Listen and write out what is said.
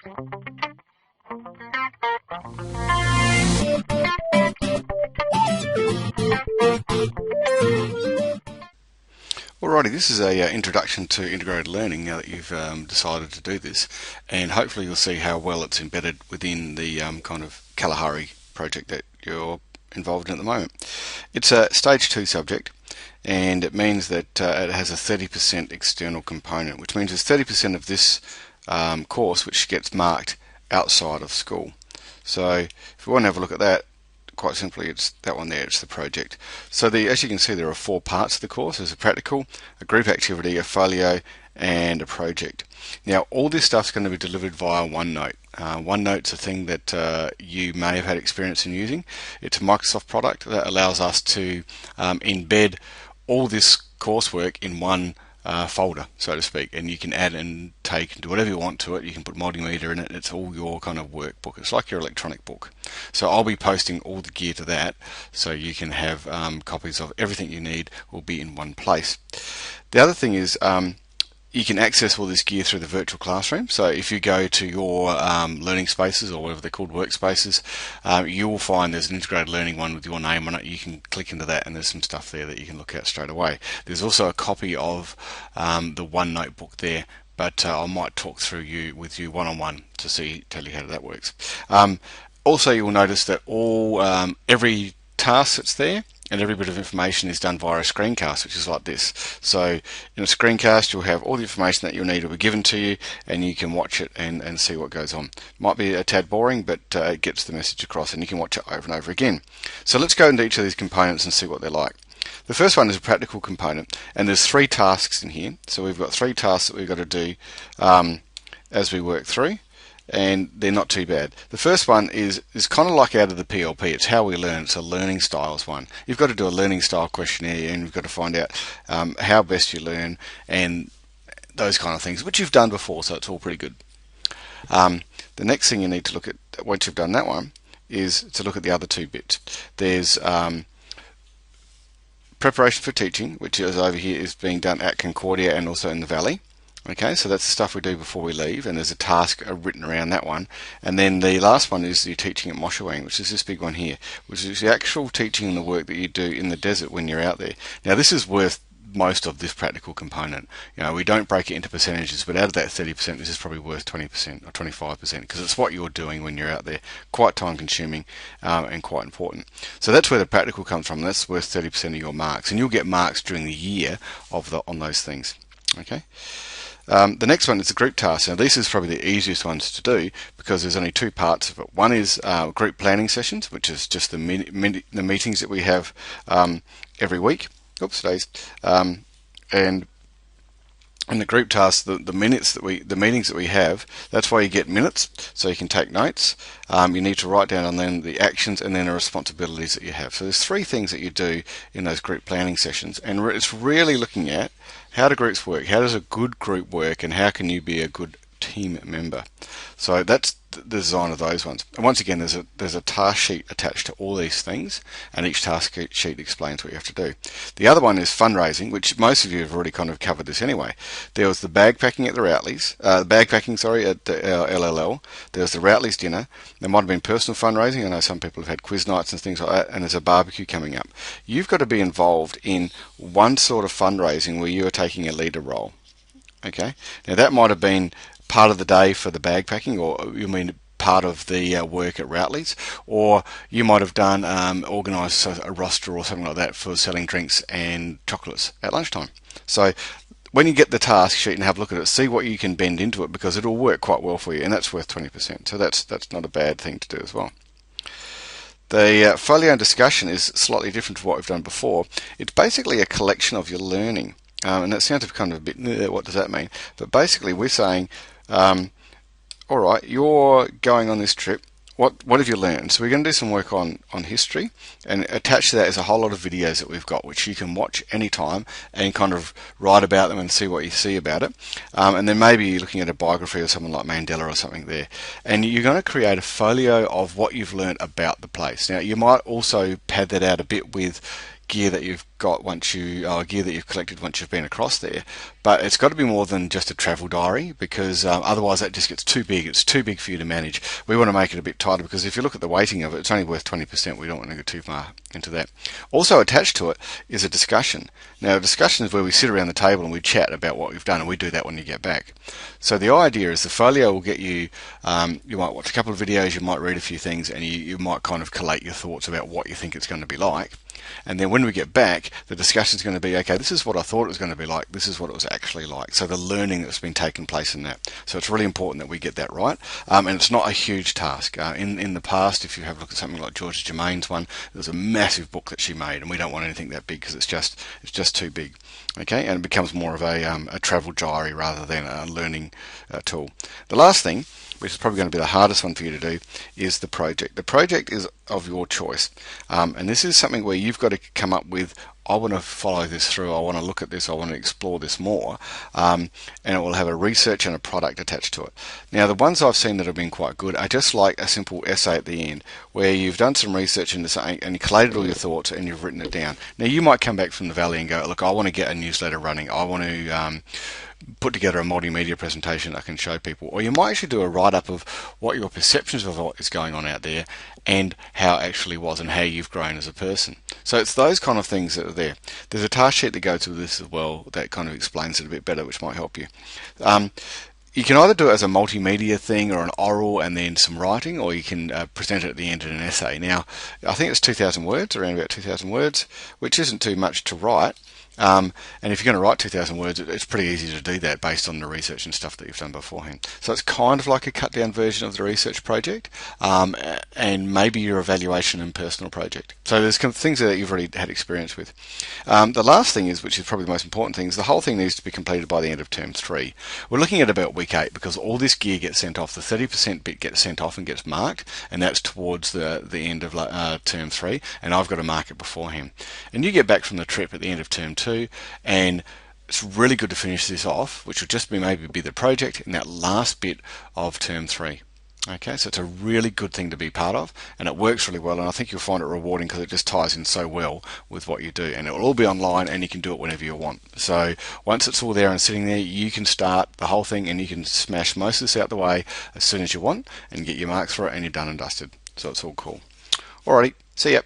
Alrighty, this is a introduction to integrated learning now that you've decided to do this, and hopefully you'll see how well it's embedded within the kind of Kalahari project that you're involved in at the moment. It's a stage 2 subject, and it means that it has a 30% external component, which means there's 30% of this course which gets marked outside of school. So if we want to have a look at that, quite simply, it's that one there, it's the project. So as you can see, there are 4 parts of the course. There's a practical, a group activity, a folio, and a project. Now, all this stuff's going to be delivered via OneNote. OneNote's a thing that you may have had experience in using. It's a Microsoft product that allows us to embed all this coursework in one folder, so to speak, and you can add and take and do whatever you want to it. You can put multimedia in it. It's all your kind of workbook. It's like your electronic book. So I'll be posting all the gear to that, so you can have copies of everything you need will be in one place. The other thing is you can access all this gear through the virtual classroom. So if you go to your learning spaces, or whatever they're called, workspaces, you will find there's an integrated learning one with your name on it. You can click into that and there's some stuff there that you can look at straight away. There's also a copy of the OneNote book there, but I might talk through with you one-on-one to tell you how that works. Also, you will notice that every task that's there and every bit of information is done via a screencast, which is like this. So in a screencast, you'll have all the information that you'll need will be given to you, and you can watch it and see what goes on. Might be a tad boring, but it gets the message across, and you can watch it over and over again. So let's go into each of these components and see what they're like. The first one is a practical component, and there's 3 tasks in here. So we've got 3 tasks that we've got to do as we work through, and they're not too bad. The first one is kind of like out of the PLP. It's how we learn. It's a learning styles one. You've got to do a learning style questionnaire, and you've got to find out how best you learn and those kind of things, which you've done before, so it's all pretty good. The next thing you need to look at once you've done that one is to look at the other 2 bits. There's preparation for teaching, which is over here, is being done at Concordia and also in the Valley. Okay, so that's the stuff we do before we leave, and there's a task written around that one. And then the last one is the teaching at Moshawang, which is this big one here, which is the actual teaching and the work that you do in the desert when you're out there. Now, this is worth most of this practical component. You know, we don't break it into percentages, but out of that 30%, this is probably worth 20% or 25%, because it's what you're doing when you're out there. Quite time consuming and quite important. So that's where the practical comes from. That's worth 30% of your marks, and you'll get marks during the year on those things. Okay. The next one is the group task. Now, this is probably the easiest ones to do because there's only 2 parts of it. One is group planning sessions, which is just the meetings that we have every week. Oops, days. And in the group task, the meetings that we have, that's why you get minutes, so you can take notes. You need to write down on them the actions and then the responsibilities that you have. So there's 3 things that you do in those group planning sessions, and it's really looking at how do groups work, how does a good group work, and how can you be a good team member. So that's the design of those ones. And once again, there's a task sheet attached to all these things, and each task sheet explains what you have to do. The other one is fundraising, which most of you have already kind of covered this anyway. There was the bag packing at the Routleys, at the LLL. There was the Routleys dinner. There might have been personal fundraising. I know some people have had quiz nights and things like that, and there's a barbecue coming up. You've got to be involved in one sort of fundraising where you are taking a leader role. Okay, now that might have been part of the day for the bag packing, or you mean part of the work at Routleys, or you might have done organised a roster or something like that for selling drinks and chocolates at lunchtime. So when you get the task sheet and have a look at it, see what you can bend into it, because it'll work quite well for you, and that's worth 20%. So that's not a bad thing to do as well. The folio and discussion is slightly different to what we've done before. It's basically a collection of your learning, and that sounds kind of a bit, what does that mean? But basically we're saying, all right, you're going on this trip. What have you learned? So we're going to do some work on history, and attached to that is a whole lot of videos that we've got, which you can watch anytime and kind of write about them and see what you see about it. And then maybe you're looking at a biography of someone like Mandela or something there. And you're going to create a folio of what you've learned about the place. Now, you might also pad that out a bit with gear that you've got once you, gear that you've collected once you've been across there. But it's got to be more than just a travel diary, because otherwise that just gets too big. It's too big for you to manage. We want to make it a bit tighter, because if you look at the weighting of it, it's only worth 20%. We don't want to go too far into that. Also attached to it is a discussion. Now, a discussion is where we sit around the table and we chat about what we've done, and we do that when you get back. So the idea is the folio will get you, you might watch a couple of videos, you might read a few things, and you might kind of collate your thoughts about what you think it's going to be like. And then when we get back, the discussion is going to be, okay, this is what I thought it was going to be like, this is what it was actually like. So the learning that's been taking place in that. So it's really important that we get that right. And it's not a huge task. In the past, if you have a look at something like Georgia Germain's one, there's a massive book that she made, and we don't want anything that big because it's just too big. Okay, and it becomes more of a travel diary rather than a learning tool. The last thing, which is probably going to be the hardest one for you to do, is the project. The project is of your choice, and this is something where you've got to come up with, I want to follow this through, I want to look at this, I want to explore this more, and it will have a research and a product attached to it. Now, the ones I've seen that have been quite good are just like a simple essay at the end, where you've done some research into something and you collated all your thoughts and you've written it down. Now, you might come back from the valley and go, look, I want to get a newsletter running, I want to put together a multimedia presentation I can show people, or you might actually do a write-up of what your perceptions of what is going on out there and how it actually was and how you've grown as a person. So it's those kind of things that are there. There's a task sheet that goes with this as well that kind of explains it a bit better, which might help you. You can either do it as a multimedia thing or an oral and then some writing, or you can present it at the end in an essay. Now, I think it's 2,000 words, around about 2,000 words, which isn't too much to write. And if you're going to write 2,000 words, it's pretty easy to do that based on the research and stuff that you've done beforehand. So it's kind of like a cut down version of the research project, and maybe your evaluation and personal project. So there's things that you've already had experience with. The last thing is, which is probably the most important thing, is the whole thing needs to be completed by the end of term 3. We're looking at about week 8 because all this gear gets sent off. The 30% bit gets sent off and gets marked, and that's towards the end of term 3, and I've got to mark it beforehand. And you get back from the trip at the end of term 2, and it's really good to finish this off, which will just be maybe the project in that last bit of term 3. Okay, so it's a really good thing to be part of, and it works really well, and I think you'll find it rewarding because it just ties in so well with what you do, and it will all be online and you can do it whenever you want. So once it's all there and sitting there, you can start the whole thing and you can smash most of this out the way as soon as you want and get your marks for it, and you're done and dusted. So it's all cool. Alrighty, see ya.